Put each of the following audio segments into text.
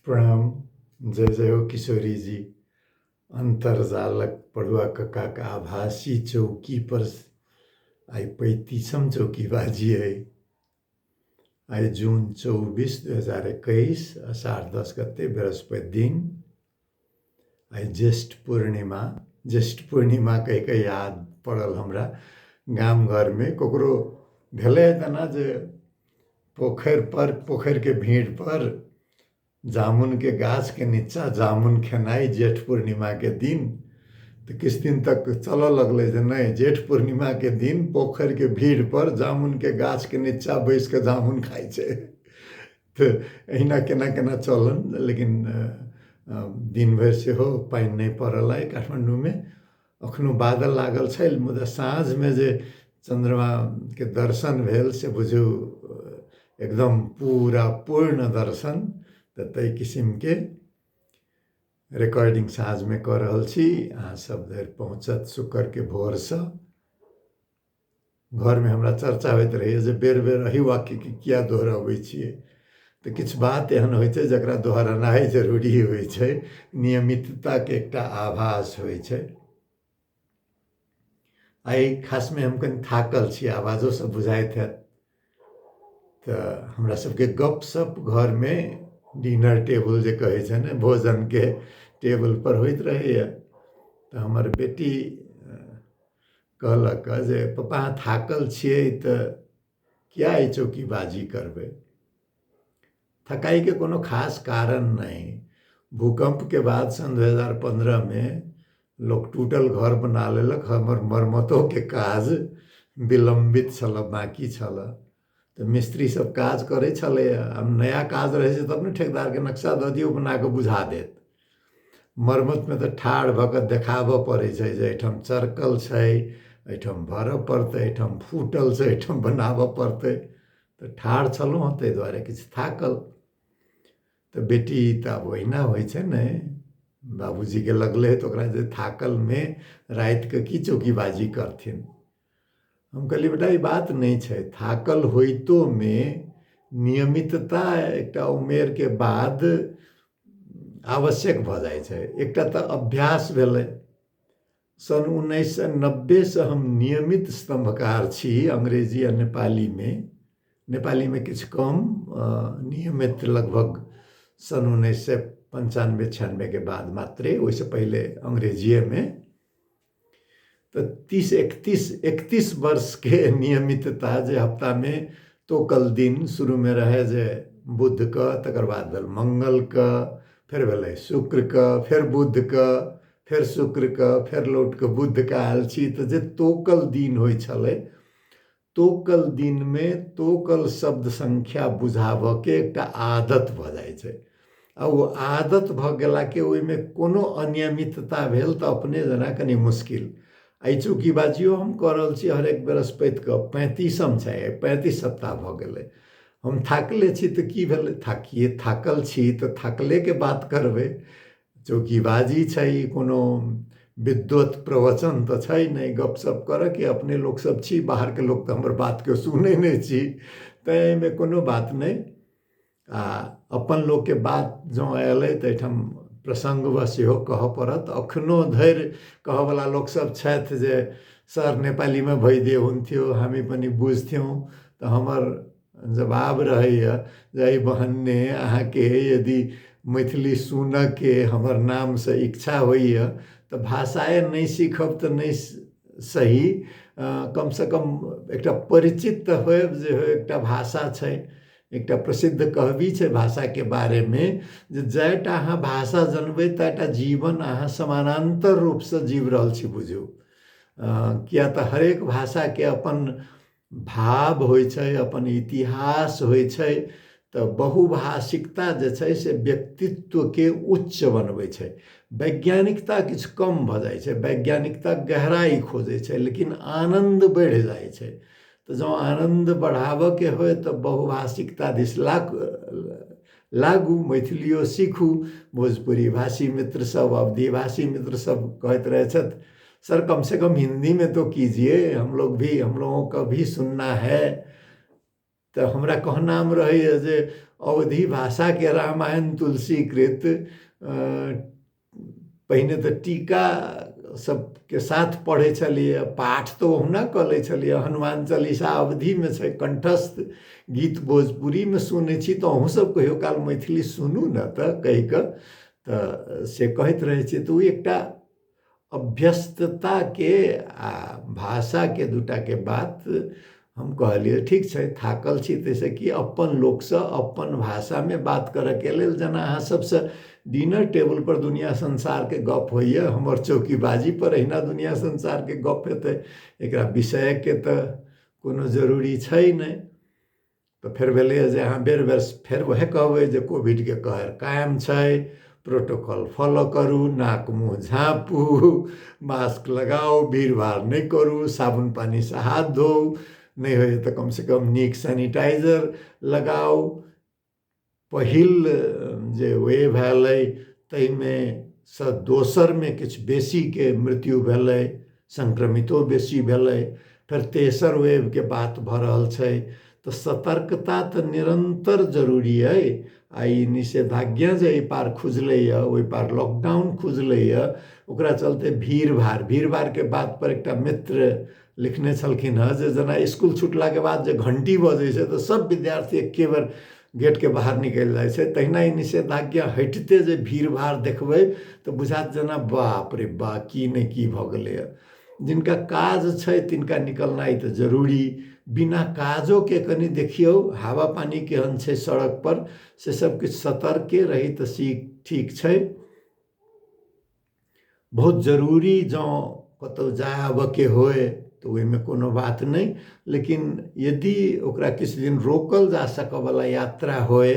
प्रणाम। जय जय हो किशोरी जी। अंतरजालक पढ़ुआ कक्का का आभासी चौकी पर आई 35वीं चौकीबाजी है। आई जून 24 2021 आषाढ़ 10 गते बृहस्पति दिन। आई ज्येष्ठ पूर्णिमा कह के याद पड़ल हमरा। गाम घर में ककरो भेले तना जे पोखर के भीड़ पर जामुन के गाछ के नीचा जामुन खेनाई जेठ पूर्णिमा के दिन। तो किस दिन तक चल लगले जे नहीं, जेठ पूर्णिमा के दिन पोखर के भीड़ पर जामुन के गाछ के नीचा बैस के जामुन खाई छे। तो अहिना केना चलन, लेकिन दिन भर से हो पानि नहीं पड़ल है काठमांडू में। अखनो बादल लागल छै, मुदा साँझ में जे चंद्रमा के दर्शन भेल से बुझू एकदम पूरा पूर्ण दर्शन। तो तय किसिम के रिकॉर्डिंग साँझ में कर रहल छी। अहाँ सब धरि पहुँचत शुक्र के भोर से। घर में हमरा चर्चा होइत रही जे बेर बेर अही वाक्य के किया दोहराबै छियै। तो किछ बात एहन होइ छै जकरा दोहरानाइ जरूरी होइ छै। नियमितता के एकटा आभास होइ छै। आई खास में हम कनि थाकल छी, आवाजो से बुझाइत हैत। तो हमरा सबके गप सप घर में डिनर टेबल जे कहे छै ने, भोजन के टेबल पर होइत रहैया। तो हमर बेटी कहलक जे पप्पा थाकल छियै तो किया ई चौकीबाजी करबै। थकाई के कोनो खास कारण नहीं। भूकंप के बाद सन 2015 में लोग टूटल घर बना लेलक। हमर मरम्मतों के काज विलंबित छल, बाकी छल। तो मिस्त्री सब काज करे छले। अब नया काज रहे छै तब ने ठेकेदार के नक्शा दऽ दियौ, बना के बुझा देत। मरम्मत में तो ठाढ़ भऽ कऽ देखाबऽ पड़ै छै जे एहिठाम चरकल छै, एहिठाम भरऽ पड़तै, एहिठाम फूटल छै, एहिठाम बनाबऽ पड़तै। तो ठाढ़ छलहुँ हँ, ताहि दुआरे किछु थाकल। तो बेटी तो अब ओहिना होइ छै ने, बाबूजी के लगले तो ओकरा जे थाकल में राति के की चौकीबाजी करथिन। हम कहलिए बेटा ई बात नहीं छै। थाकल होइतो में नियमितता एकटा उमेर के बाद आवश्यक भऽ जाइ छै। एकटा तऽ अभ्यास भेलै। सन 1990 से हम नियमित स्तंभकार छी, अंग्रेजी आ नेपाली में। नेपाली में किछु कम, नियमित लगभग सन 1995-96 के बाद मात्रे, ओहिसे पहले अंग्रेजीए में। तो 30-31 वर्ष के नियमितता जे हफ्ता में तोकल दिन शुरू में रहे जे बुध का, तकर बाद भेल मंगल का, फिर भेलै शुक्र का, फिर बुध का, फिर शुक्र का, फिर लौट के बुध का आयल छी। तो जे तोकल दिन होइ छलै, तोकल दिन में तोकल शब्द संख्या बुझाबऽ के एकटा आदत भऽ जाइ छै। आ वो आदत भऽ गेला के ओहिमे कोनो अनियमितता भेल तऽ अपने जना कनि मुश्किल। आई चौकीबाजियो हम कऽ रहल छी हरेक बृहस्पति के। 35म छै, 35 सप्ताह भऽ गेलै। हम थाकले छी तऽ की भेलै, थाकल छी तऽ थाकले के बात करबै। चौकीबाजी छै, कोनो विद्वत प्रवचन तो छै नहीं गपशप करऽ के। अपने लोग सब छी, बाहर के लोग तो हमर बात के सुनै नहीं छी, तै में कोनो बात नहीं। आ अपन लोग के बात जँ अयलै तऽ एहिठाम प्रसंगवश सेहो कहऽ पड़त। अखनो धरि कहऽवला लोक सब छथि जे सर नेपाली में भइदे हुन्थ्यो, हामी पनि बुझ्थ्यौँ। तऽ हमर जवाब रहैया जे एहि बहाने अहाँके यदि मैथिली सुनऽ के हमर नाम से इच्छा होइए तऽ भाषाए नहीं सीखब तऽ नहीं सही, कम से कम एकटा परिचित तऽ होयब जे एकटा भाषा छै। एकटा प्रसिद्ध कहबी छै भाषा के बारे में जे जायटा अहाँ भाषा जनबै ताटा जीवन अहाँ समानांतर रूप से जीव रहल छी, बुझू। किया तऽ हरेक भाषा के अपन भाव होइ छै, अपन इतिहास होइ छै। तो बहुभाषिकता जे छै से व्यक्तित्व के उच्च बनबै छै। वैज्ञानिकता किछु कम भऽ जाइ छै। वैज्ञानिकता गहराई खोजै छै, लेकिन आनंद बढ़ि जाइ छै। तो जँ आनंद बढ़ाबऽ के होय तो बहुभाषिकता दिस लागू, मैथिलियो सीखू। भोजपुरी भाषी मित्र सब, अवधी भाषी मित्र सब कहते रहे छथि सर कम से कम हिंदी में तो कीजिए, हम लोगों का भी सुनना है। तो हमरा कहनाम रहे जे अवधी भाषा के रामायण तुलसी कृत पहिने तो टीका सबके साथ पढ़े छलिए, पाठ तो ओहुना कऽ लै छलिए। हनुमान चालीसा अवधिमे छै, कंठस्थ गीत भोजपुरीमे सुनै छी, तऽ अहूँ सब कहियो काल मैथिली सुनू न तऽ कहि कऽ तऽ से कहैत रहै छी। तऽ ओ एकटा अभ्यस्तता के आ भाषा के दूटा के बात हम कहलिए ठीक छै, थाकल छी तैसे कि अपन लोक से अपन भाषा में बात करे के लेल, जेना अहाँ सबसे डिनर टेबल पर दुनिया संसार के गप होइए, हमर चौकीबाजी पर अहिना दुनिया संसार के गप हेतै, एकरा विषय के तऽ कोनो जरूरी छै नहीं। तो फिर भेलै जे अहाँ बेर बेर फेर वह कहबै जे कोविड के कहर कायम छै, प्रोटोकॉल फॉलो करू, नाक मुँह झाँपू, मास्क लगाओ, भीड़ भाड़ नहीं करू, साबुन पानी से हाथ धोऊ, नहीं हो तो कम से कम नीक सैनिटाइजर लगाओ। पहिल जे वेव भेलै ताहिमे सँ दोसरमे किछु बेसीके मृत्यु भेलै, संक्रमितो बेसी भेलै, फिर तेसर वेवके बात भऽ रहल छै। तो सतर्कता तो निरंतर जरूरी है। आई निषेधाज्ञा जे एहि पार खुजलैए, ओहि पार लॉकडाउन खुजलैए, ओकरा चलते भीड़ भाड़ के बात पर एकटा मित्र लिखने छलखिन हँ जे जेना स्कूल छुटलाके बाद जे घंटी बजै छै तऽ सब विद्यार्थी एके बेर गेट के बाहर निकल जाइ छै, तहिना ई निषेधाज्ञा हटते जे भीड़ भाड़ देखबै तऽ बुझात जेना बाप रे बा की नहि की भऽ गेलैए। जिनका काज छै तिनका निकलनाइ तऽ जरूरी, बिना काजो के कनि देखियौ हवा पानी केहन छै सड़क पर, से सब किछु सतर्के रही तऽ ठीक छै। बहुत जरूरी जँ कतौ जाय आबऽके होय तो ओहिमे कोनो बात नहीं, लेकिन यदि ओकरा किछु दिन रोकल जा सकयवला यात्रा होय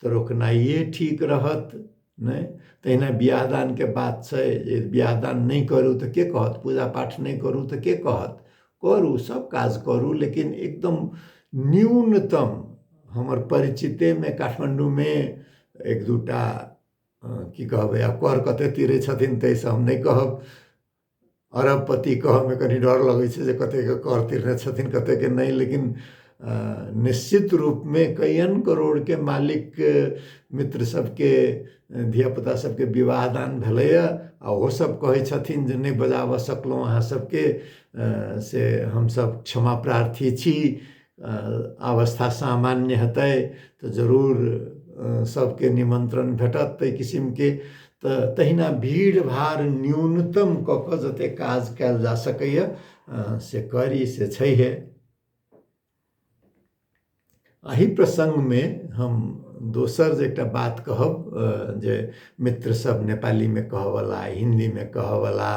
तो रोकनाइए ठीक रहत नहीं। तहिना बियाह दान के बात छै, जे बियाह दान नहीं करू तो के कहत, पूजा पाठ नहीं करू तो के कहत, करू सब काज करू, लेकिन एकदम न्यूनतम। हमर परिचिते में काठमांडू में एक दूटा की कहबै, आ कर कते तीरे छथिन ताहिसँ हम नहीं कहब, अरबपति कहऽमे कनि डर लगै छै जे कतेके कर तीरने छथिन कतेके नहीं, लेकिन निश्चित रूप में कईयन करोड़ के मालिक मित्र सबके धियापुता सबके विवाह दान भेलैए, आ ओहो सब कहै छथिन जे नहीं बजाबऽ सकलहुँ अहाँ सबके, से हमसब क्षमा प्रार्थी छी, अवस्था सामान्य हेतै तो जरूर सबके निमंत्रण भेटत ताहि किसिम के। तऽ तहिना भीड़ भाड़ न्यूनतम कऽ कऽ जते काज कयल जा सकैए से करी, से छैहे। एहि प्रसंग में हम दोसर जे एकटा बात कहब, जे मित्र सब नेपाली में कहवला, हिंदी में कहवला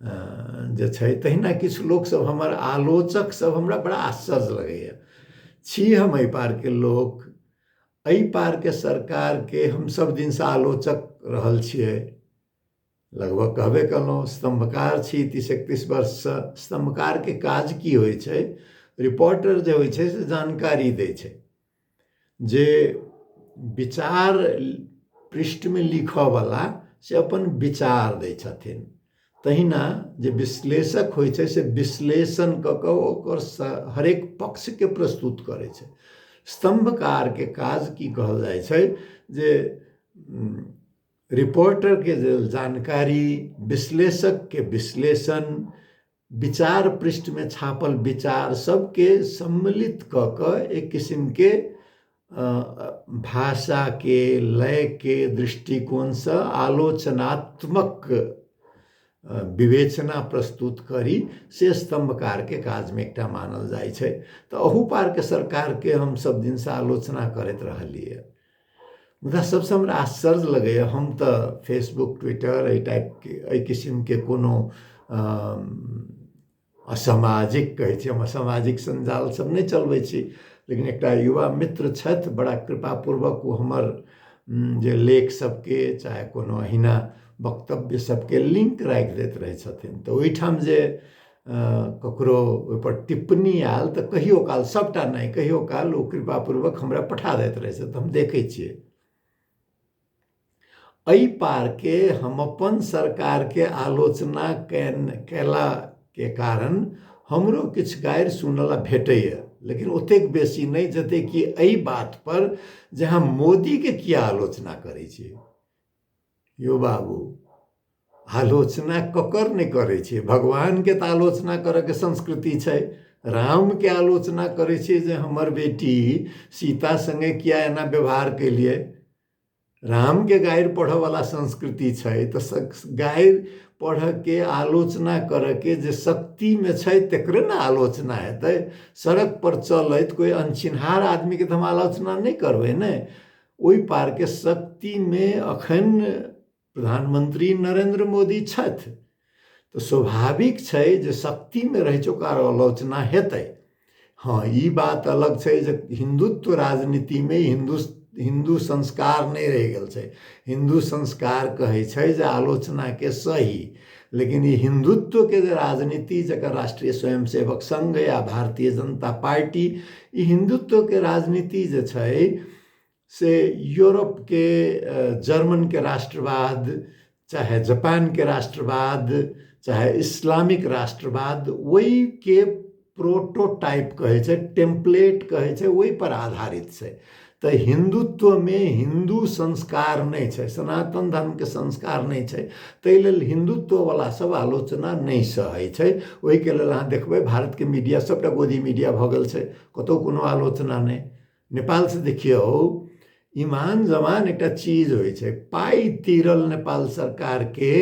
जे छै, तहिना किछु लोक सब हमर आलोचक सब हमरा बड़ा आश्चर्य लगैए। छी हम एहि पार के लोक, एहि पार के सरकार के हम सब दिन से आलोचक रहल छियै, लगभग कहबे कलहुँ स्तंभकार छी 30-31 वर्ष से। स्तंभकार के काज की होइ छै, रिपोर्टर जे होइ छै से जानकारी दै छै, जे विचार पृष्ठ में लिखऽ वाला से अपन विचार दै छथिन, तहिना जे विश्लेषक होइ छै से विश्लेषण कऽ कऽ ओकर हरेक पक्ष के प्रस्तुत करै छै। स्तंभकार के काज की कहल जाइ छै, जे रिपोर्टर के जानकारी, विश्लेषक के विश्लेषण, विचार पृष्ठ में छापल विचार सबके सम्मिलित कऽ कऽ एक किस्म के भाषा के लय के दृष्टिकोण से आलोचनात्मक विवेचना प्रस्तुत करी, से स्तंभकार के काज में एकटा मानल जाइ छै। तो अहू पार के सरकार के हम सब दिन से आलोचना करैत रहलिए, मुदा सबसे हमरा आश्चर्य लगैए, हम तो फेसबुक ट्विटर एहि टाइप के एहि किस्म के कोनो असामाजिक कहै छी, हम असामाजिक संजाल सब नहीं चलबै छी, लेकिन एकटा युवा मित्र छथि, बड़ा कृपापूर्वक ओ हमर जे लेख सबके चाहे कोनो अहिना वक्तव्य सबके लिंक राखि दैत रहै छथिन। तऽ ओहिठाम जे ककरो ओहिपर टिप्पणी आयल तऽ कहियो काल, सबटा नहीं, कहियो काल ओ कृपापूर्वक हमरा पठा दैत रहै छथि, हम देखै छियै। एहि पार के हम अपन सरकार के आलोचना कैला के कारण हमरो किछु गारि सुनला भेटैए, लेकिन ओतेक बेसी नहीं जते कि एहि बात पर जे हम मोदी के किया आलोचना करै छियै। यौ बाबू, आलोचना ककर नहीं करै छियै? भगवान के तऽ आलोचना करऽ के संस्कृति छै। राम के आलोचना करै छियै जे हमर बेटी सीता संगे किया एना व्यवहार केलिए। राम के गारि पढ़ऽ वाला संस्कृति छै, तो गारि पढ़ऽ के आलोचना करऽ के जे शक्ति में छै तकरे ना आलोचना हेतै। सड़क पर चलैत कोई अनचिन्हार आदमी के तऽ हम आलोचना नहीं करबै ने। ओहि पार के शक्ति में अखन प्रधानमंत्री नरेंद्र मोदी छथि, तो स्वाभाविक छै जे शक्ति में रहै छै ओकर आलोचना हेतै। हाँ, ई बात अलग छै जे हिंदुत्व राजनीति में हिंदू संस्कार नहीं रह गेल छै। हिंदू संस्कार कहै छै जे आलोचना के सही, लेकिन ई हिंदुत्व के जे राजनीति जकर राष्ट्रीय स्वयंसेवक संघ या भारतीय जनता पार्टी, ई हिंदुत्व के राजनीति जे छै से यूरोप के जर्मन के राष्ट्रवाद, चाहे जापान के राष्ट्रवाद, चाहे इस्लामिक राष्ट्रवाद, वही के प्रोटोटाइप कहे छै, टेम्पलेट कहे छै, वही पर आधारित छै। तो हिंदुत्व में हिंदू संस्कार नहीं छै, सनातन धर्म के संस्कार नहीं छै, ताहि लेल हिंदुत्व वाला सब आलोचना नहीं सहै छै। ओहि के लेल अहाँ देखबै भारत के मीडिया सबटा गोदी मीडिया भऽ गेल छै, कतौ कोनो आलोचना नहीं। नेपाल से देखियौ, ईमान जमान एकटा चीज होइ छै, पाई तीरल नेपाल सरकार के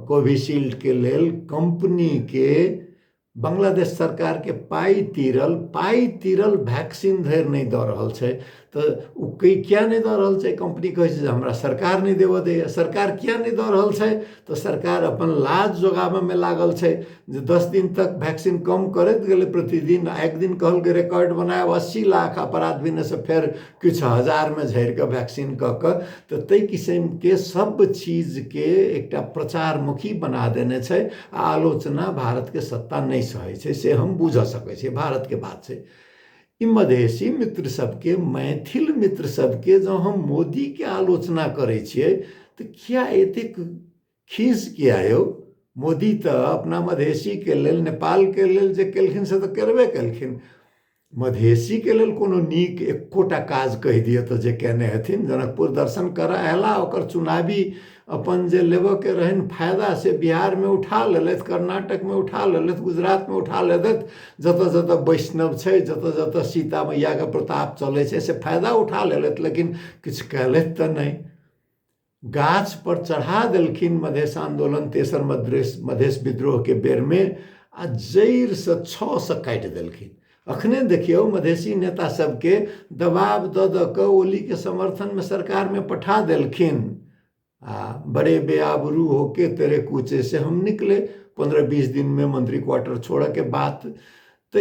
कोविशील्ड के लेल कंपनी के, बांग्लादेश सरकार के पाई तीरल वैक्सीन धरि नहीं दऽ रहल छै। तो क्या नहीं दऽ रहल छै? कंपनी कहै छै जे हमरा सरकार नहीं देबऽ दैए। सरकार क्या नहीं दऽ रहल छै? तो सरकार अपन लाज जोगाबऽ में लागल छै जे 10 दिन तक वैक्सीन कम करैत गेलै प्रतिदिन। एक दिन कहलकै रिकॉर्ड बनायब 80 लाख, अपराध भी से फेर किछु हजार में झड़ि कऽ वैक्सीन कऽ कऽ, तो ताहि किस्म के सब चीज के एकटा प्रचारमुखी बना देने छै। आलोचना भारत के सत्ता नहीं सहै छै, से हम बुझ सकै छियै, भारत के बात छै। ई मधेसी मित्र सबके, मैथिल मित्र सबके जँ हम मोदी के आलोचना करै छियै तो किया एतेक खीस किया यौ? मोदी तो अपना मधेसी के लेल, नेपाल के लेल जे केलखिन से तो करबे केलखिन। मधेसी के लेल कोनो नीक एकोटा काज कहि दिअ तऽ जे केने हेथिन। जनकपुर दर्शन करऽ अयला, ओकर चुनावी अपन जे लेबऽ के रहनि फायदा से बिहार में उठा लेलथि, कर्नाटक में उठा लेलथि, गुजरात में उठा लेलथि, जतऽ जतऽ वैष्णव छै, जतऽ जतऽ सीता मैया के प्रताप चलै छै से फायदा उठा लेलथि, लेकिन किछु केलथि तऽ नहीं। गाछ पर चढ़ा देलखिन मधेश आंदोलन, तेसर मधेश विद्रोह के बेर में, आ जड़ि से 6 से काटि देलखिन। अखने देखियौ मधेसी नेता सबके दबाव दऽ कऽ ओली के समर्थन में सरकार में पठा देलखिन। बड़े बेआबरू होके तेरे कूचे से हम निकले, 15-20 दिन में मंत्री क्वार्टर छोड़ऽ के बात। तो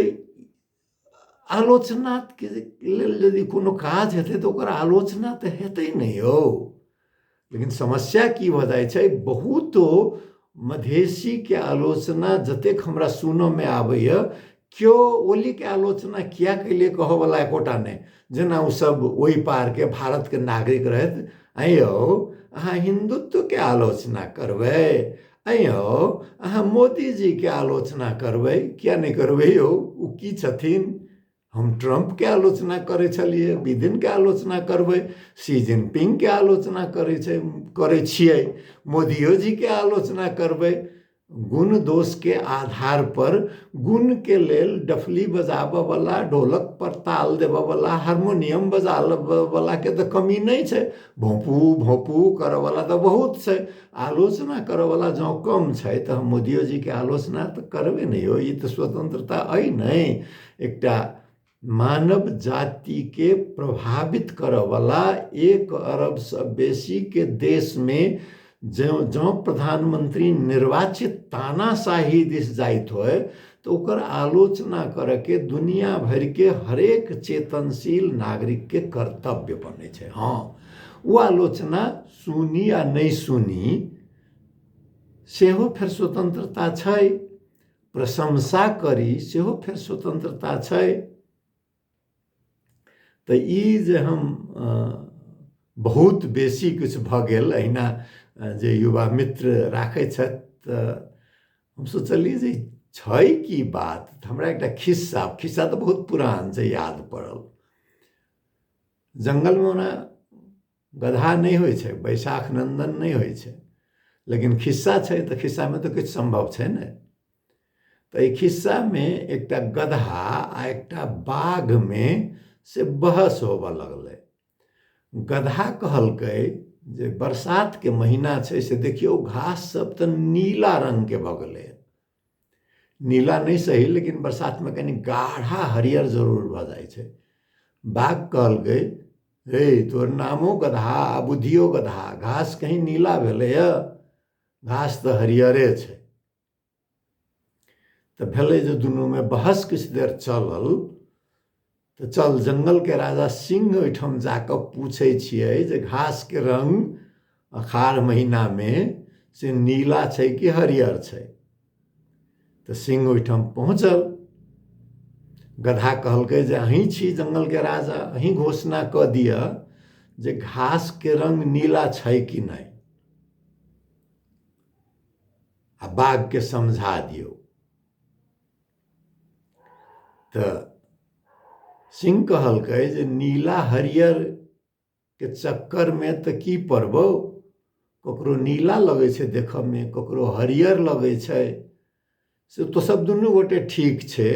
आलोचना के लेल यदि कोनो काज हेतै तो ओकर आलोचना तो हेतै नहीं यौ। लेकिन समस्या की भऽ जाइ छै, बहुतो मधेसी के आलोचना जतेक हमरा सुनऽ में आबैए, क्यों ओली के आलोचना किया कैलिए कहऽ वाला एकोटा नहीं। जेना ओ सब ओहि पार के भारत के नागरिक रहत। आइयो अहाँ हिंदुत्व के आलोचना करबै, आइयो अहाँ मोदी जी के आलोचना करबै, किया नहीं करबै यौ? ओ की छथिन? हम ट्रंप के आलोचना करे छलिए, बिदेन के आलोचना करबै, शी जिनपिंग के आलोचना करे छियै, मोदियो जी के आलोचना करबै। गुण दोष के आधार पर गुण के लेल डफली बजाबऽ वाला, ढोलक पर ताल देबऽ वाला, हारमोनियम बजाबऽ वाला के तो कमी नहीं छै। भोंपू भोंपू करऽ वाला तो बहुत छै, आलोचना करऽ वाला जँ कम छै तो हम मोदियो जी के आलोचना तो करबे नहीं हो। ये तो स्वतंत्रता अइ नहीं। एकटा मानव जाति के प्रभावित करऽ वाला 1 अरब से बेसी के देश में जँ प्रधानमंत्री निर्वाचित तानाशाही दिस जाइत होय तो ओकर आलोचना करऽ के दुनिया भर के हरेक चेतनशील नागरिक के कर्तव्य बने छै। हाँ, वो आलोचना सुनी या नहीं सुनी सेहो फेर स्वतंत्रता छै, प्रशंसा करी सेहो फेर स्वतंत्रता छै। तो ई जे हम बहुत बेसी कुछ भऽ गेल अहिना जे युवा मित्र राखै छथि, हम सोचलिए जे छै की बात तऽ हमरा एकटा खिस्सा तऽ बहुत पुरान छै, याद पड़ल। जंगलमे ओना गदहा नहीं होइ छै, बैशाख नंदन नहीं होइ छै, लेकिन खिस्सा छै तऽ खिस्सामे तऽ किछु संभव छै ने। तऽ एहि खिस्सामे एकटा गदहा आ एकटा बाघमे से बहस होबऽ लगलै। गदहा कहलकै जे बरसात के महीना छै से देखियौ घास सब तऽ नीला रंग के भऽ गेलै। नीला नहीं सही, लेकिन बरसात में कनी गाढ़ा हरियर जरूर भऽ जाइ छै। बाघ कहलकै, हे तोहर नामो गदहा आ बुद्धियो गदहा, घास कहीं नीला भेलैए, घास तऽ हरियरे छै। तऽ भेलै जे दुनूमे बहस किछु देर चलल तऽ चल जंगल के राजा सिंह ओहिठाम जाकऽ पूछै छियै जे घास के रंग अखाढ़ महीना में से नीला छै कि हरियर छै। तऽ सिंह ओहिठाम पहुँचल। गदहा कहलकै जे अहीं छी जंगल के राजा, अहीं घोषणा कऽ दिअ जे घास के रंग नीला छै कि नहीं, आ बाघ के समझा दियौ। तऽ सिंह कहलकै जे नीला हरियर के चक्कर में तऽ की पड़बौ, ककरो नीला लगै छै देखऽ में, ककरो हरियर लगै छै, से तो सब दुनू गोटे ठीक छै।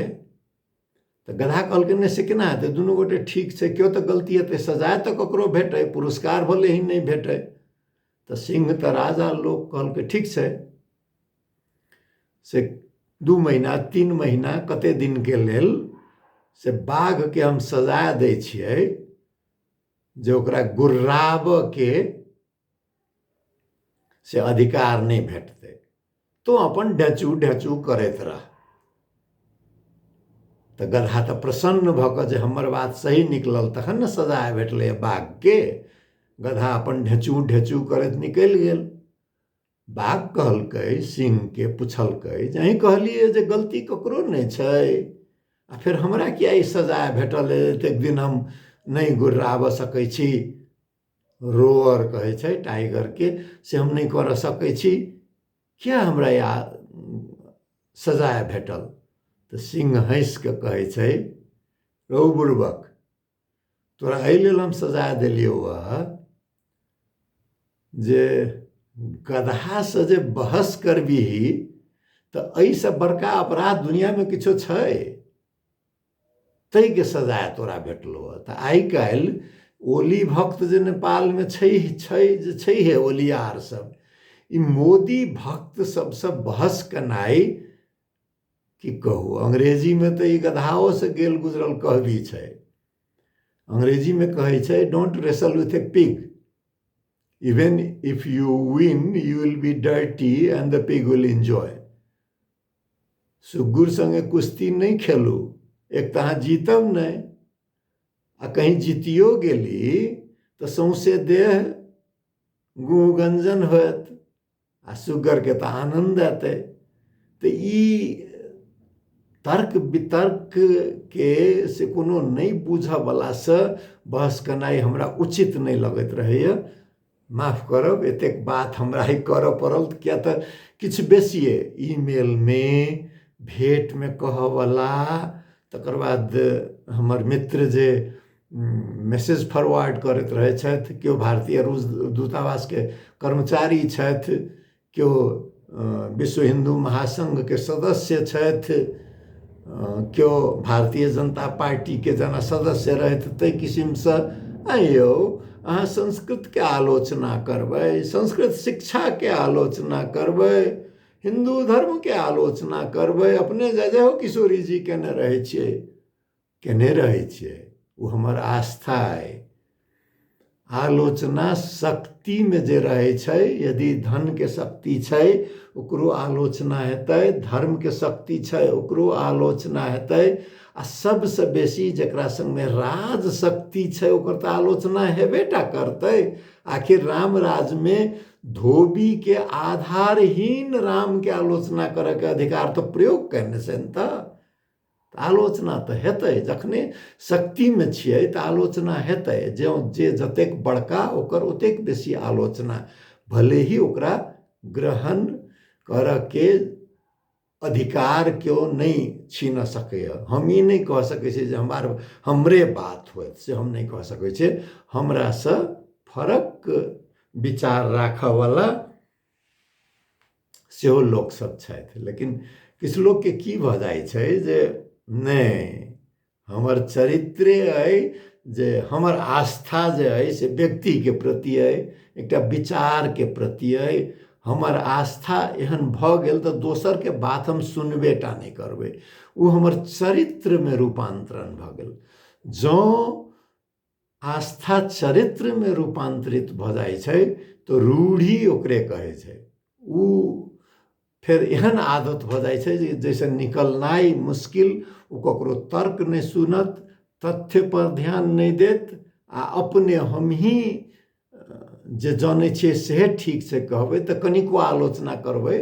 तऽ गदहा कहलकै नहि से केना हेतै, दुनू गोटे ठीक छै, केओ तऽ गलती हेतै, सजाए तऽ ककरो भेटै, पुरस्कार भले ही नहीं भेटै। तऽ सिंह तऽ राजा लोक कहलकै ठीक छै, से 2 महीना 3 महीना कते दिन के लेल से बाघ के हम सजा दै छियै जे ओकरा गुर्राबऽ के से अधिकार नहीं भेटतै, तो अपन ढेचू ढेचू करैत रह। तऽ गदहा तऽ प्रसन्न भऽ कऽ जे हमर बात सही निकलल तखन ने सजा भेटलै बाघ के। गदहा अपन ढेचू ढेचू करैत निकलि गेल। बाघ कहलकै सिंह के, पुछलकै जे अहीं कहलिए जे गलती ककरो नहीं छै, आ फिर हमरा किया ई सजा भेटल, एतेक दिन हम नहीं गुर्राबऽ सकै छी, रोअर कहै छै टाइगर के, से हम नहीं करऽ सकै छी, किया हमरा या सजा भेटल। तऽ सिंह हंस के कहै छै, रौ बुड़बक, तोरा एहि लेल हम सजा देलियौ जे गदहा से जे बहस करबिही तऽ एहिसँ बड़का अपराध दुनिया में किछो छै, तै के सजा तोरा भेटलो। तऽ आइ काल्हि ओली भक्त जे नेपाल में छै ओलियार सब, ई मोदी भक्त सबसँ बहस केनाइ की कहू, अंग्रेजी में तऽ ई गदहाओ से गेल गुजरल कहबी छै। अंग्रेजी में कहै छै don't wrestle with a pig, even if you win you will be dirty and the pig will enjoy. सुग्गुर संगे कुश्ती नहीं खेलू, एक तऽ अहाँ जीतब नहीं, आ कहीं जीतियो गेली तऽ सौंसे देह गुगंजन होत, आ सुग्गर के तऽ आनंद एतै। तऽ ई तर्क वितर्क के से कोनो नहीं बुझऽ वाला से बहस केनाइ हमरा उचित नहीं लगैत रहैए। माफ करब, एतेक बात हमरा ही करऽ पड़ल, किया तऽ किछु बेसिए ईमेल में भेंट में कहऽवला, तकर बाद हमर मित्र जे मैसेज फॉरवर्ड करैत रहै छथि, केओ भारतीय रूस दूतावास के कर्मचारी छथि, केओ विश्व हिंदू महासंघ के सदस्य छथि, केओ भारतीय जनता पार्टी के जेना सदस्य रहथि, ताहि किसिमसँ यौ अहाँ संस्कृत के आलोचना करबै, संस्कृत शिक्षा के आलोचना करबै, हिंदू धर्म के आलोचना करबै, अपने जय हो किशोरी जी केने रहै छियै, वो हमर आस्था है। आलोचना शक्ति में जे रहै छै, यदि धन के शक्ति छै ओकरो आलोचना हेतै, धर्म के शक्ति छै ओकरो आलोचना हेतै, आ सबसे बेसी जकरा संग में राज शक्ति छै ओकर तऽ आलोचना हेबेटा करतै। आखिर राम राज में धोबी के आधारहीन राम के आलोचना करऽ के अधिकार तो प्रयोग करने छै न, तऽ आलोचना तऽ हेतै। जखने शक्ति में छियै तऽ आलोचना हेतै, जे जतेक बड़का ओकर ओतेक बेसी आलोचना, भले ही ओकरा ग्रहण करऽ के अधिकार क्यों नहीं छीन सके। हम ई नहीं कह सकै छी जे हमरे बात होत से हम नहीं कह सकै छी। हमरा से फरक विचार राखऽ वाला सेहो लोक सब छथि, लेकिन किछु लोक के की भऽ जाइ छै जे नहीं हमर चरित्रे अइ, जे हमर आस्था जे अइ से व्यक्ति के प्रति अइ, एकटा विचार के प्रति अइ। हमर आस्था एहन भऽ गेल तऽ दोसर के बात हम सुनबेटा नहीं करबै, ओ हमर चरित्र में रूपांतरण भऽ गेल। जँ आस्था चरित्र में रूपांतरित भऽ जाइ छै तो रूढ़ी ओकरे कहै छै। उ फिर एहन आदत भऽ जाइ छै जैसे निकलनाई मुश्किल। ओ ककरो तर्क नहीं सुनत, तथ्य पर ध्यान नहीं देत, आ अपने हम ही जे जानै छियै से ठीक से कहबै तऽ कनिको आलोचना करबै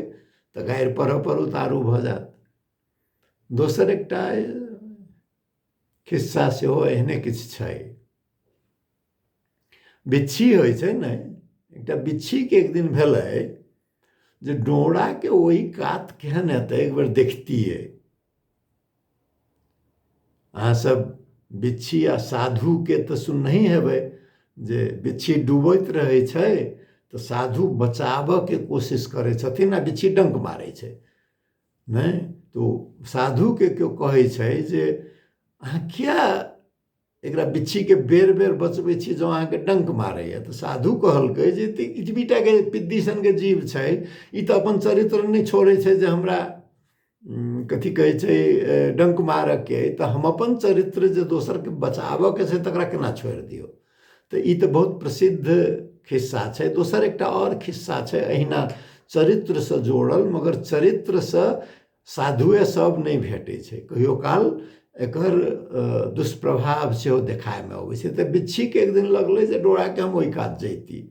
तऽ गारि पढ़ऽ पर उतारू भऽ जायत। दोसर एकटा खिस्सा सेहो एहने किछु छै। बिच्छी होइ छै ने, एकटा बिच्छी के एक दिन भेलै जे डोरा के ओहि कात केहन हेतै एक बेर देखतियै। अहाँ सब बिच्छी आ साधु के तऽ सुनहि हेबै जे बिच्छी डूबैत रहै छै तऽ साधु बचाबऽ के कोशिश करै छथिन आ बिच्छी डंक मारै छै, नहीं तो साधु के केओ कहै छै जे अहाँ किया एकरा बिच्छी के बेर बेर बचबै छी जँ अहाँके डंक मारैए। तऽ साधु कहलकै जे इतबीटा के पिद्दी सन के जीव छै, ई तऽ अपन चरित्र नहीं छोड़ै छै जे हमरा कथी कहै छै डंक मारऽ के, तऽ हम अपन चरित्र जे दोसर के बचाबऽ के छै तकरा केना छोड़ि दियौ। तऽ ई तऽ बहुत प्रसिद्ध खिस्सा छै। दोसर एकटा और खिस्सा छै अहिना चरित्र से जोड़ल, मगर चरित्र से साधुए सब नहीं भेटै छै, कहियो काल एकर दुष्प्रभाव सेहो देखाय में अबै छै। तऽ बिच्छी के एक दिन लगलै जे डोरा के हम ओहि कात जैती,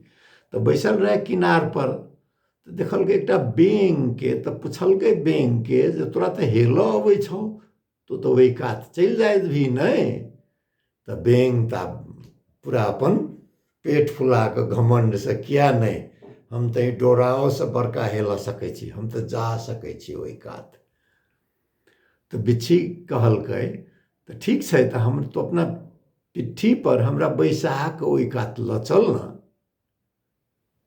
तऽ बैसल रहे किनार पर, तऽ देखलकै एकटा बेंग के, तऽ पुछलकै बेंग के जे तोरा तऽ हेलऽ अबै छौ, तो तऽ ओहि कात चलि जाइत भी नहीं। तऽ बेंग तऽ पूरा अपन पेट फुला के घमंड से किया नहीं, हम तऽ डोराओ से बड़का हेलऽ सकै छी, हम तऽ जा सकै छी ओहि कात। तो बिच्छी कहलकै तऽ ठीक छै, तऽ हम तो अपना पिट्ठी पर हमरा बैसा के ओहि कात लऽ चल न।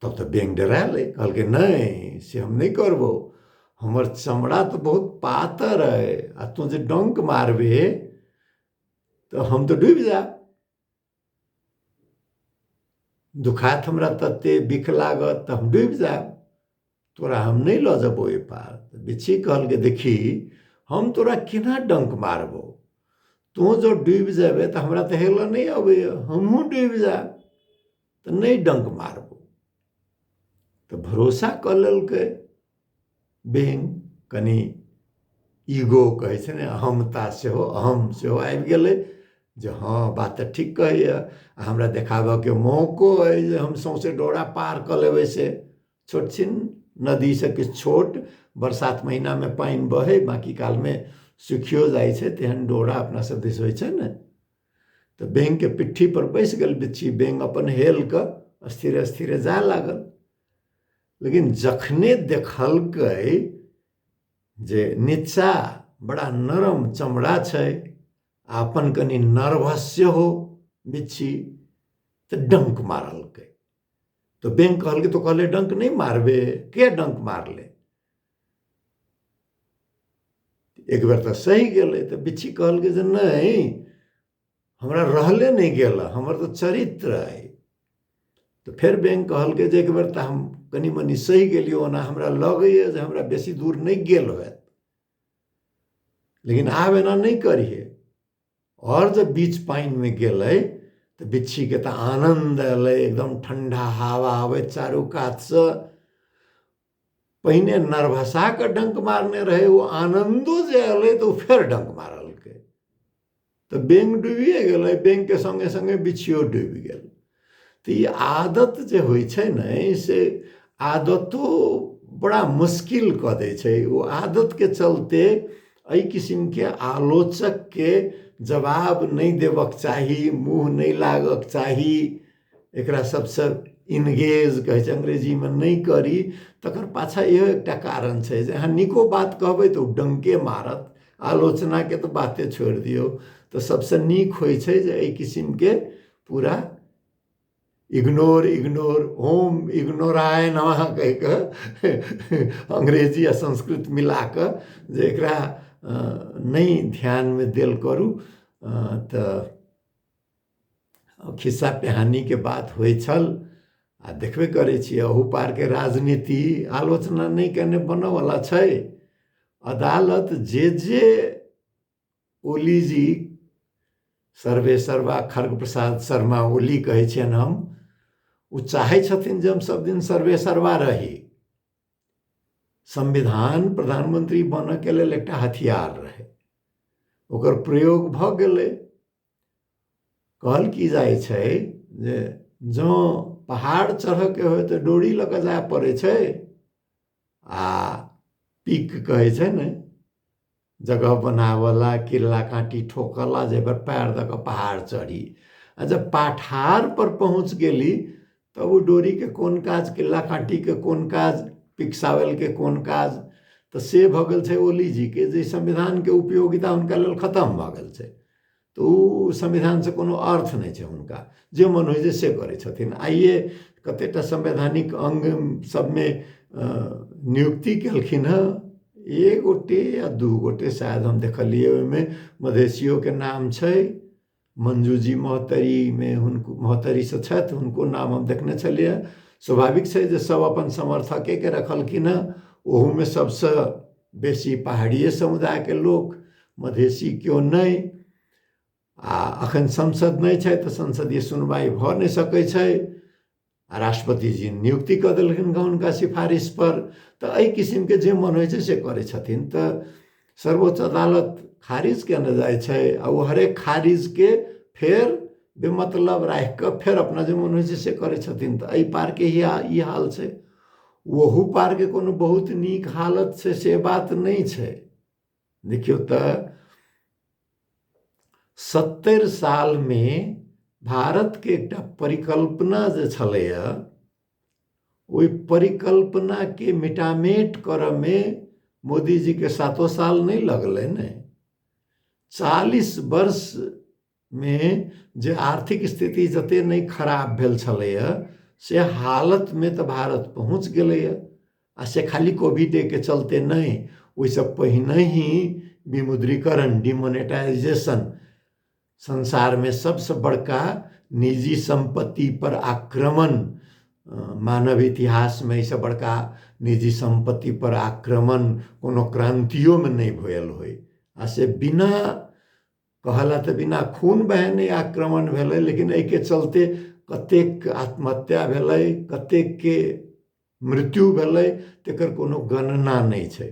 तब तऽ बेंग डरालै, कहलकै नहीं से हम नहीं करबो, हमर चमड़ा तो बहुत पातर है, आ तू जे डंक मारबे तो हम तो डूबि जायब, दुखात हमरा तते बिख लागत तऽ हम डूबि जायब, तोरा हम नहीं लऽ जेबो ओहि पार। बिच्छी कहलकै देखी हम तोरा केना डंक मारबो, तू जो डूबि जेबे तऽ हमरा तऽ हेलऽ नहीं अबैए, हमहूँ डूबि जायब, तऽ नहीं डंक मारबो। तऽ भरोसा कऽ लेलकै बेंग, कनि ईगो कहै छै ने, अहमता सेहो, अहम सेहो आबि गेलै जे हाँ बात तऽ ठीक कहैए, हमरा देखाबऽ के मौको अइ जे हम सौंसे डोरा पार कऽ लेबै। से छोट छिन नदी से किछु छोट, बरसात महीना में पानि बहे, बाकी काल में सुखियो जाइ छै, तेहन डोरा अपना सब दिस होइ छै ने। तऽ बेंग के पिट्ठी पर बैस गेल बिच्छी, बेंग अपन हेल कऽ स्थिरे स्थिरे जाय लागल। लेकिन जखने देखलकै जे नीचा बड़ा नरम चमड़ा छै, अपन कनि नर्वस सेहो बिच्छी, तऽ डंक मारलकै। तो बेंग कहलकै तो कहले डंक नहीं मारबे, के डंक मारले, एक बेर तऽ सही गेलै। तऽ बिच्छी कहलकै जे नहीं हमरा रहले नहीं गेल, हमर तो चरित्र अइ। तो फिर बेंग कहलकै जे एक बेर तऽ हम कनि मनि सही गेलियो, ओना हमरा लगैए जे हमरा बेसी दूर नहीं गेल होयत, लेकिन आब एना नहीं करिहे। और जब बीच पानि में गेलै तऽ बिच्छी के तऽ आनंद एलै, एकदम ठंडा हवा आबै चारू कात से, पहिने नर्भसा के डंक मारने रहे, वो आनंदो जे एलै तो फेर डंक मारलकै, तो बेंग डूबिए गेलै, बेंग के संगे संगे बिच्छियो डूबि गेल। तो ये आदत जे होइ छै ने, से आदतो बड़ा मुश्किल कऽ दै छै। वो आदत के चलते एहि किस्म के आलोचक के जवाब नहीं देबक चाही, मुँह नहीं लागक चाही। एकरा सबसे इन्गेज कहै छै अंग्रेजीमे नहीं करी, तकर पाछा इहो एकटा कारण छै जे अहाँ नीको बात कहबै तऽ ओ डंके मारत, आलोचनाके तऽ बाते छोड़ि दियौ। तऽ सबसे नीक होइ छै जे एहि किसिमके पूरा इग्नोर होम इग्नोराय नमः कहि कऽ अंग्रेजी आ संस्कृत मिला कऽ जे एकरा नहीं ध्यानमे देल करू। तऽ खिस्सा पिहानीके बात होइ छल आ देखबे करै छियै अहू पारके राजनीति आलोचना नहीं केने बनऽवला छै। अदालत जे ओली जी सर्वे सर्वा खड्ग प्रसाद शर्मा ओली कहै छियनि हम, ओ चाहै छथिन जे हम सब दिन सर्वे सर्वा रही। संविधान प्रधानमंत्री बनऽके लेल एकटा हथियार रहे, ओकर प्रयोग भऽ गेलै। कहल की जाइ छै जे जँ पहाड़ चढ़ऽके होइ तऽ डोरी लऽ कऽ जाय पड़ै छै, आ पीक कहै छै ने जगह बनावला किला काँटी ठोकला जे एकर पैर दऽ कऽ पहाड़ चढ़ी। आ जब पठार पर पहुँच गेली तब ओ डोरीके कोन काज, किला काँटीके कोन काज, पिकसावलके कोन काज। तऽ से भऽ गेल छै ओली जीके जे संविधानके उपयोगिता हुनका लेल खतम भऽ गेल छै। तऽ ओ संविधानसँ कोनो अर्थ नहीं छै हुनका, जे मन होइ छै से करै छथिन। आइए कतेटा संवैधानिक अंग सबमे नियुक्ति केलखिन हँ, एक गोटे या दू गोटे शायद हम देखलिए, ओहिमे मधेसियोके नाम छै। मंजूजी मोहतरीमे हुनको मोहतरीसँ छथि, हुनको नाम हम देखने छलिए। स्वाभाविक छै जे सब अपन समर्थकेके रखलखिन हँ, ओहूमे सबसँ बेसी पहाड़िए समुदायके लोक, मधेसी केओ नहीं। आ अखन संसद नहीं छै तऽ संसदीय सुनवाई भऽ नहीं सकै छै, आ राष्ट्रपति जी नियुक्ति कऽ देलखिन हुनका सिफारिश पर। तऽ एहि किसिमके जे मन होइ छै से करै छथिन। तऽ सर्वोच्च अदालत खारिज केने जाइ छै, आ ओ हरेक खारिजके फेर बेमतलब राखि कऽ फेर अपना जे मन होइ छै से करै छथिन। तऽ एहि पारके ई हाल छै। ओहू पारके कोनो बहुत नीक हालत छै से बात नहीं छै। देखियौ तऽ 70 सालमे भारतके एकटा परिकल्पना जे छलैए, ओहि परिकल्पनाके मिटामेट करऽमे मोदी जीके 7 साल नहीं लगलै ने। 40 वर्षमे जे आर्थिक स्थिति जते नहीं खराब भेल छलैए से हालतमे तऽ भारत पहुँच गेलैए। आ से खाली कोविडेके चलते नहीं, ओहिसँ पहिने ही विमुद्रीकरण, डिमोनेटाइजेशन, संसार में सबसे बड़का निजी संपत्ति पर आक्रमण, मानव इतिहास में इससे बड़का निजी संपत्ति पर आक्रमण कोनो क्रांतियों में नहीं भेल होय। आ से बिना कहला तऽ बिना खून बहने आक्रमण भेलै, लेकिन एहि के चलते कतेक आत्महत्या भेलै, कतेक के मृत्यु भेलै, तेकर कोनो गणना नहीं छै।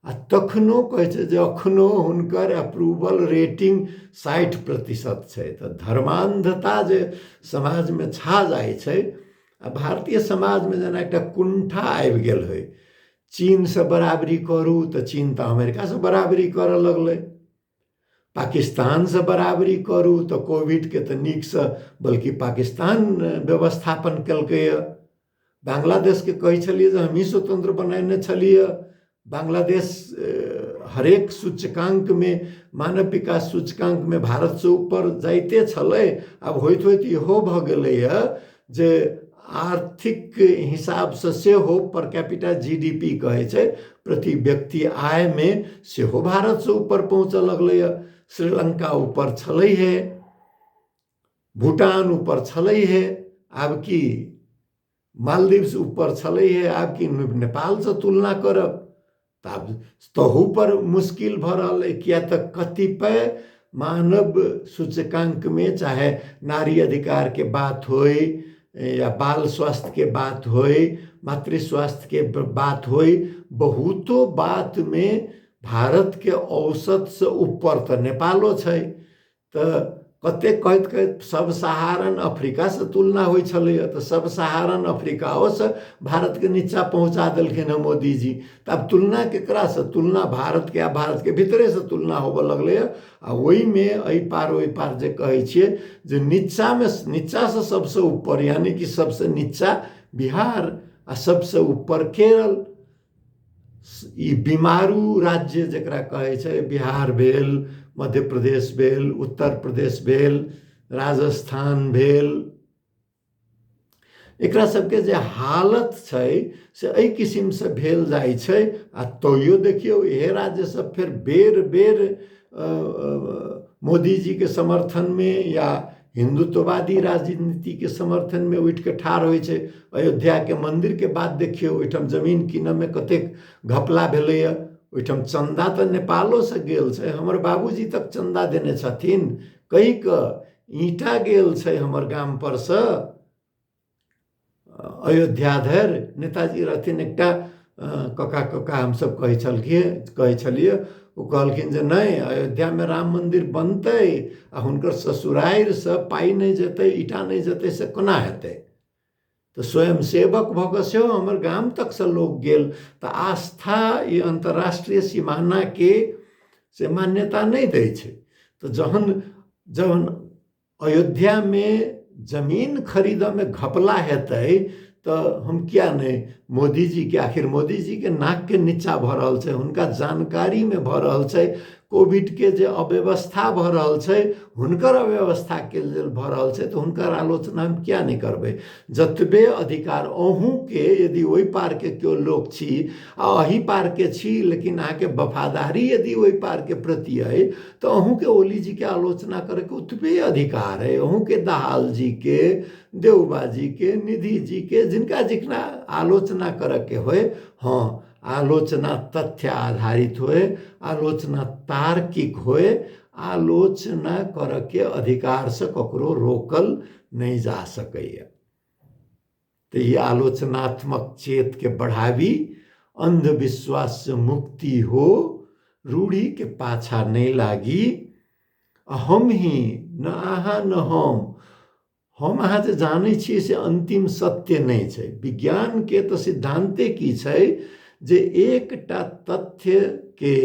आ तखनो कहै छै जे अखनो हुनकर अप्रूवल रेटिंग 60% छै। तऽ धर्मांधता जे समाज में छा जाइ छै, आ भारतीय समाज में जेना एकटा कुंठा आबि गेल होइ। चीन से बराबरी करू तऽ चीन तऽ अमेरिका से बराबरी करऽ लगलै, पाकिस्तान से बराबरी करू तऽ कोविड के तऽ नीक से बल्कि पाकिस्तान व्यवस्थापन केलकैए। बांग्लादेश के कहै छलिए जे हमही स्वतंत्र बनेने छलिए। बांग्लादेश हरेक सूचकांक में, मानव विकास सूचकांक में भारत से ऊपर जाइते छलै। आब होइत होइत इहो भऽ गेलैए जे आर्थिक हिसाब से सेहो पर कैपिटा जीडीपी कहै छै, प्रति व्यक्ति आय में सेहो भारत से ऊपर पहुँचऽ लगलैए। श्रीलंका ऊपर छलै है, भूटान ऊपर छलै है, आब की मालदीव्स ऊपर छलै है, आब की नेपाल से तुलना करब तऽ आब तहू पर मुश्किल भऽ रहल है। किया तऽ कतिपय मानव सूचकांक में, चाहे नारी अधिकार के बात होय या बाल स्वास्थ्य के बात होय, मातृ स्वास्थ्य के बात होय, बहुतो बात में भारत के औसत से ऊपर तऽ नेपालो छै। तऽ कतेक कहैत कहैत सब सहारन अफ्रीका से तुलना होइ छलैया, तो सब सहारन अफ्रीकाओ से भारत के नीचा पहुंचा देलखिन है मोदी जी। तो अब तुलना केकरा से? तुलना भारत के, आ भारत के भीतरे से तुलना होबऽ लगलै है। आ ओहि में एहि पार ओहि पार जे कहै छियै जे नीचा में, नीचा से सबसे ऊपर यानी कि सबसे नीचा बिहार आ सबसे ऊपर केरल, ई बीमारू राज्य जकरा कहै छै, बिहार भेल, मध्य प्रदेश भेल, उत्तर प्रदेश भेल, राजस्थान भेल, एकरा सबके जे हालत छै से एहि किस्म से भेल जाइ छै। आ तैयो देखियौ इहे राज्य सब फिर बेर बेर मोदी जी के समर्थन में या हिंदुत्ववादी राजनीति के समर्थन में उठ के ठाढ़ होइ छै। अयोध्या के मंदिर के बात देखियौ, ओहिठाम जमीन कीनऽ में कतेक घपला भेलैया, ओहिठाम चंदा तो नेपालो से गेल छै, हमर बाबूजी तक चंदा देने छथिन, कहि कऽ ईंटा गेल छै हमर गाम पर से अयोध्या धरि। नेताजी रहथिन एकटा कका कका हमसब कहै छलिए, ओ कहलखिन जे नहीं अयोध्या में राम मंदिर बनतै आ हुनकर ससुरारि से पाई नहीं जेतै, ईटा नहीं जेतै, से कोना हेतै? तो स्वयं सेवक भऽ कऽ सेहो हमर गाम तक से लोग गेल। तो आस्था ई अंतर्राष्ट्रीय सीमाना के से मान्यता नहीं दै छै। तो जहन अयोध्या में जमीन खरीदऽ में घपला हेतै तो हम किया नहीं मोदी जी के, आखिर मोदी जी के नाक के नीचा भऽ रहल छै, हुनका जानकारी में भऽ रहल छै, कोविड के जे अव्यवस्था भऽ रहल छै, हुनकर अव्यवस्था के लेल भऽ रहल छै, तो हुनकर आलोचना हम किया नहीं करबै? जतबे अधिकार अहूँ के, यदि ओहि पार के केओ लोक छी आ अही पार के छी, लेकिन अहाँ के वफादारी यदि ओहि पार के प्रति है, तो अहूँ के ओली जी के आलोचना करे के उतबे अधिकार है। अहूँ के दाहाल जी के, देवबा जी के, निधि जी के, जिनका जितना आलोचना करे के होए, हाँ आलोचना तथ्य आधारित होए, आलोचना तार्किक होए, आलोचना करे के अधिकार से ककरो रोकल नहीं जा सकैया। तो ये आलोचनात्मक चेत के बढ़ावी, अंधविश्वास से मुक्ति हो, रूढ़ी के पाछा नहीं लागी। हम ही न अहाँ न हम अहाँ जे जानै छियै से अंतिम सत्य नहीं छै। विज्ञान के तो सिद्धांते की छै जे एकटा तथ्य के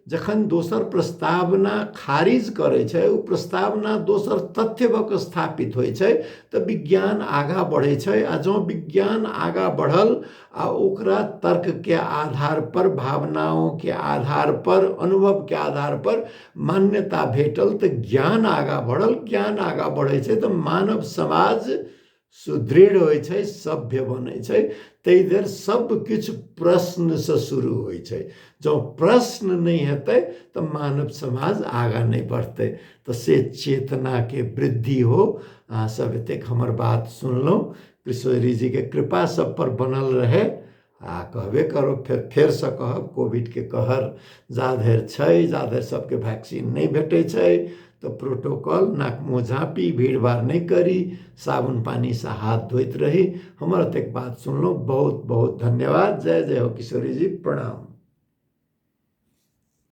जखन दोसर प्रस्तावना खारिज करे छै, ओ प्रस्तावना दोसर तथ्य भऽ कऽ स्थापित होइ छै, तो विज्ञान आगा बढ़े छै। आ जँ विज्ञान आगा बढ़ल आ ओकरा तर्क के आधार पर, भावनाओं के आधार पर, अनुभव के आधार पर मान्यता भेटल, तो ज्ञान आगा बढ़ल। ज्ञान आगा बढ़े छै तो मानव समाज सुदृढ़ होइ छै, सभ्य बनै छै। ताहि देर सब किछ प्रश्न से शुरू होइ छै। जँ प्रश्न नहीं हेतै तो मानव समाज आगा नहीं बढ़तै। तो से चेतना के वृद्धि हो। अहाँ सब एतेक हमर बात सुनलहुँ, किशोरी जी के कृपा सब पर बनल रहे। आ कहबे करो, फेर से कहब, कोविड के कहर जा धरि छै, जा धरि सबके वैक्सीन नहीं भेटै छै, तो प्रोटोकॉल, नाक मुँह झाँपी, भीड़ भाड़ नहीं करी, साबुन पानी से हाथ धोइत रही। हमर एतेक बात सुनलहुँ, बहुत बहुत धन्यवाद। जय जय हो किशोरी जी, प्रणाम।